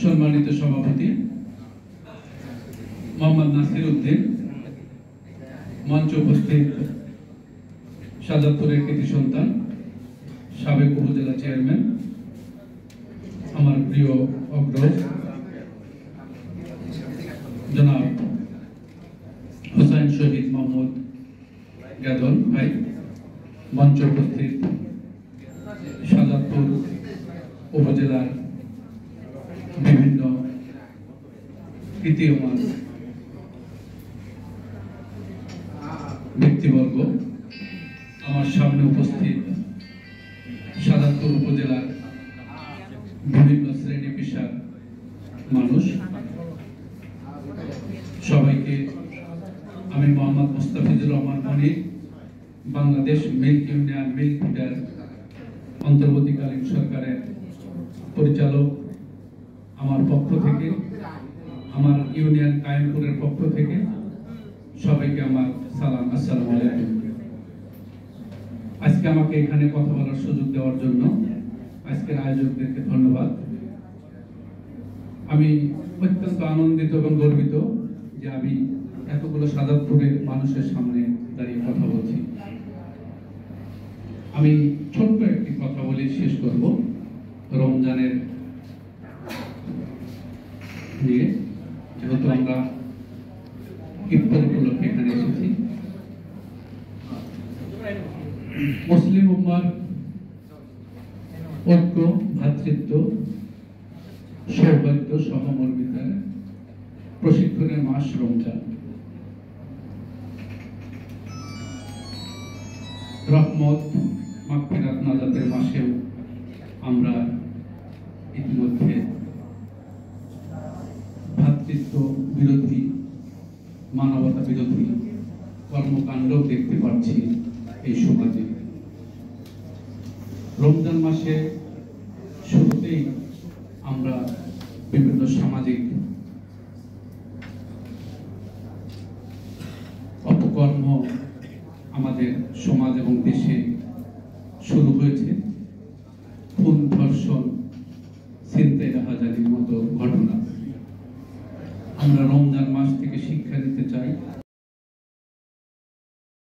সম্মানিত সভাপতি মোহাম্মদ নাসির উদ্দিন, মঞ্চে উপস্থিত শাহজাদপুরের কৃতি সন্তান, সাবেক উপজেলা চেয়ারম্যান, আমার প্রিয় অগ্রজ জনাব হুসাইন শহীদ মোহাম্মদ গাদন ভাই, মঞ্চে উপস্থিত শাহজাদপুর উপজেলার বিভিন্ন কৃতিমান ব্যক্তিবর্গ, আমার সামনে উপস্থিত শাহজাদপুর উপজেলার বিভিন্ন শ্রেণী পেশার মানুষ, সবাইকে আমি Mohammad Mustafizur Rahman Monir, Bangladesh milk union milk feeder অন্তর্বর্তীকালীন সরকারের পরিচালক, আমার পক্ষ থেকে, আমার ইউনিয়ন কায়েমপুরের পক্ষ থেকে সবাইকে আমার সালাম, আসসালামু আলাইকুম। আজকে আমাকে এখানে কথা বলার সুযোগ দেওয়ার জন্য আজকের আয়োজকদেরকে ধন্যবাদ। আমি অত্যন্ত আনন্দিত এবং গর্বিত যে আমি এতগুলো শাহজাদপুরের মানুষের সামনে দাঁড়িয়ে কথা বলছি। আমি ছোট্ট একটি কথা বলে শেষ করব রমজানের নিয়ে, যেহেতু আমরা ইফতার উপলক্ষে এখানে এসেছি। মুসলিম উম্মার ঐক্য, ভ্রাতৃত্ব, সৌভাগ্য, সহমর্মিতার প্রশিক্ষণের মাস রমজান। রহমত, মাগফিরাত, নাজাতের মাসেও আমরা ইতিমধ্যে ভ্রাতৃত্ব বিরোধী, মানবতা বিরোধী কর্মকাণ্ড দেখতে পাচ্ছি এই সমাজে। রমজান মাসে শুরুতেই আমরা বিভিন্ন সামাজিক অপকর্ম আমাদের সমাজ এবং দেশে শুরু হয়েছে। খুন, ধর্ষণ, ছিনতাই, রাহাজানির মতো ঘটনা আমরা